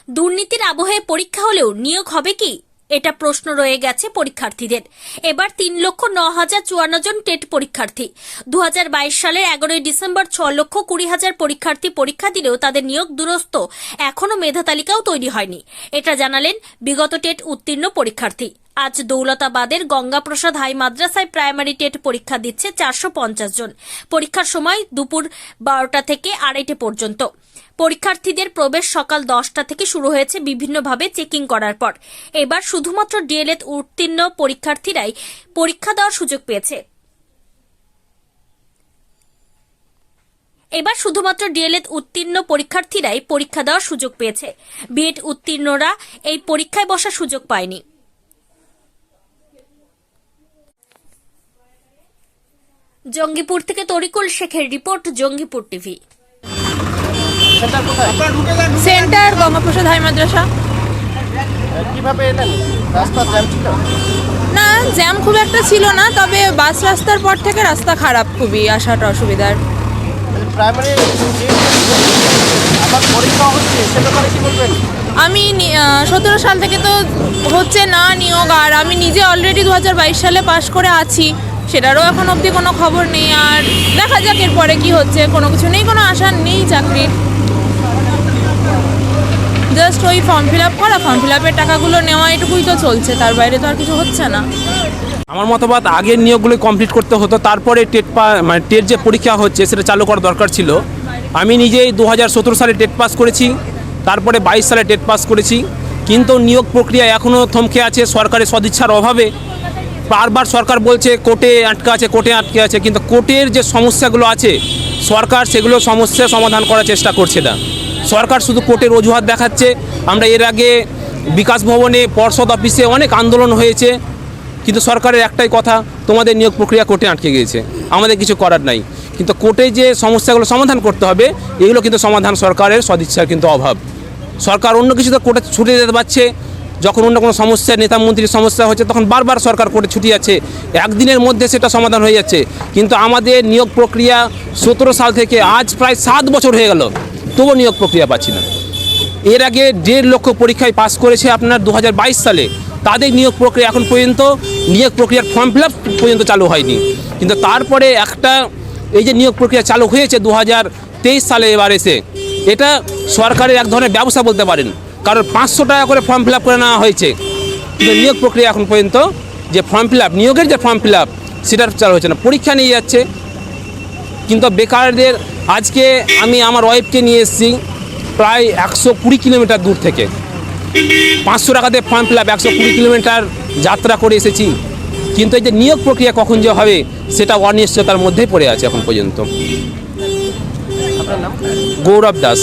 দুর্নীতির আবহে পরীক্ষা হলেও নিয়োগ হবে কি, এটা প্রশ্ন রয়ে গেছে পরীক্ষার্থীদের। এবার 3,09,054 জন টেট পরীক্ষার্থী। 2022 সালের 11 ডিসেম্বর 6,20,000 পরীক্ষার্থী পরীক্ষা দিলেও তাদের নিয়োগ দুরস্ত, এখনো মেধা তালিকাও তৈরি হয়নি। এটা জানালেন বিগত টেট উত্তীর্ণ পরীক্ষার্থী। আজ দৌলতাবাদের গঙ্গাপ্রসাদ হাই মাদ্রাসায় প্রাইমারি টেট পরীক্ষা দিচ্ছে 450 জন। পরীক্ষার সময় দুপুর 12টা থেকে 2:30 পর্যন্ত। পরীক্ষার্থীদের প্রবেশ সকাল 10টা থেকে শুরু হয়েছে বিভিন্নভাবে চেকিং করার পর। এবার শুধুমাত্র ডিএলএড উত্তীর্ণ পরীক্ষার্থীরাই পরীক্ষা দেওয়ার সুযোগ পেয়েছে। বিএড উত্তীর্ণরা এই পরীক্ষায় বসার সুযোগ পায়নি। জঙ্গিপুর থেকে তরিকুল শেখের report, Jangipur TV. Centre Gangaprasad high মাদ্রাসা। কিভাবে এলেন? রাস্তা জ্যাম ছিল? না, জ্যাম খুব একটা ছিল না, তবে বাস রাস্তার পর থেকে রাস্তা খারাপ, খুবই আসাটা অসুবিধার। প্রাইমারি আবার পরীক্ষা হচ্ছে, সে ব্যাপারে কি বলবেন? আমি 17 সাল থেকে তো হচ্ছে না নিয়োগ, আর আমি নিজে অলরেডি 2022 সালে পাশ করে আছি, সেটারও এখন অবধি কোনো খবর নেই। আর দেখা যাক এরপরে কি হচ্ছে, কোনো কিছু নেই, কোনো আশা নেই চাকরির। জাস্ট ওই ফর্ম ফিল আপ করা, ফর্ম ফিল আপের টাকাগুলো নেওয়া, এটুকুই তো চলছে, তার বাইরে তো আর কিছু হচ্ছে না। আমার মতবাদ, আগের নিয়োগগুলো কমপ্লিট করতে হতো, তারপরে টেট যে পরীক্ষা হচ্ছে সেটা চালু করা দরকার ছিল। আমি নিজেই 2017 সালে টেট পাস করেছি, তারপরে 22 সালে টেট পাস করেছি, কিন্তু নিয়োগ প্রক্রিয়া এখনও থমকে আছে সরকারের সদিচ্ছার অভাবে। বারবার সরকার বলছে কোর্টে আটকে আছে, কিন্তু কোর্টের যে সমস্যাগুলো আছে সরকার সেগুলো সমস্যা সমাধান করার চেষ্টা করছে না। সরকার শুধু কোর্টের অজুহাত দেখাচ্ছে। আমরা এর আগে বিকাশ ভবনে, পর্ষদ অফিসে অনেক আন্দোলন হয়েছে, কিন্তু সরকারের একটাই কথা, তোমাদের নিয়োগ প্রক্রিয়া কোর্টে আটকে গিয়েছে, আমাদের কিছু করার নাই। কিন্তু কোর্টে যে সমস্যাগুলো সমাধান করতে হবে, এগুলো কিন্তু সমাধান সরকারের সদিচ্ছার কিন্তু অভাব। সরকার অন্য কিছু তো কোর্টে ছুটে যেতে পারছে, যখন অন্য কোনো সমস্যা, নেতা মন্ত্রীর সমস্যা হচ্ছে, তখন বারবার সরকার কোর্টে ছুটি যাচ্ছে, একদিনের মধ্যে সেটা সমাধান হয়ে যাচ্ছে। কিন্তু আমাদের নিয়োগ প্রক্রিয়া 17 সাল থেকে আজ প্রায় 7 বছর হয়ে গেল, তবুও নিয়োগ প্রক্রিয়া পাচ্ছি না। এর আগে 1.5 লক্ষ পরীক্ষায় পাস করেছে আপনার 2022 সালে, তাদের নিয়োগ প্রক্রিয়া এখন পর্যন্ত নিয়োগ প্রক্রিয়ার ফর্ম ফিল আপ পর্যন্ত চালু হয়নি। কিন্তু তারপরে এই যে নিয়োগ প্রক্রিয়া চালু হয়েছে 2023 সালে, এবার এসে এটা সরকারের এক ধরনের ব্যবসা বলতে পারেন, কারণ 500 টাকা করে ফর্ম ফিল আপ করে নেওয়া হয়েছে, কিন্তু নিয়োগ প্রক্রিয়া এখন পর্যন্ত যে ফর্ম ফিল আপ, নিয়োগের যে ফর্ম ফিল আপ সেটা চালু হচ্ছে না, পরীক্ষা নিয়ে যাচ্ছে। কিন্তু বেকারদের, আজকে আমি আমার ওয়াইফকে নিয়ে এসেছি প্রায় 120 কিলোমিটার দূর থেকে, 500 টাকাতে ফর্ম ফিল আপ, 120 কিলোমিটার যাত্রা করে এসেছি, কিন্তু এই যে নিয়োগ প্রক্রিয়া কখন যে হবে সেটা অনিশ্চয়তার মধ্যেই পড়ে আছে এখন পর্যন্ত। আপনার নাম? গৌরব দাস।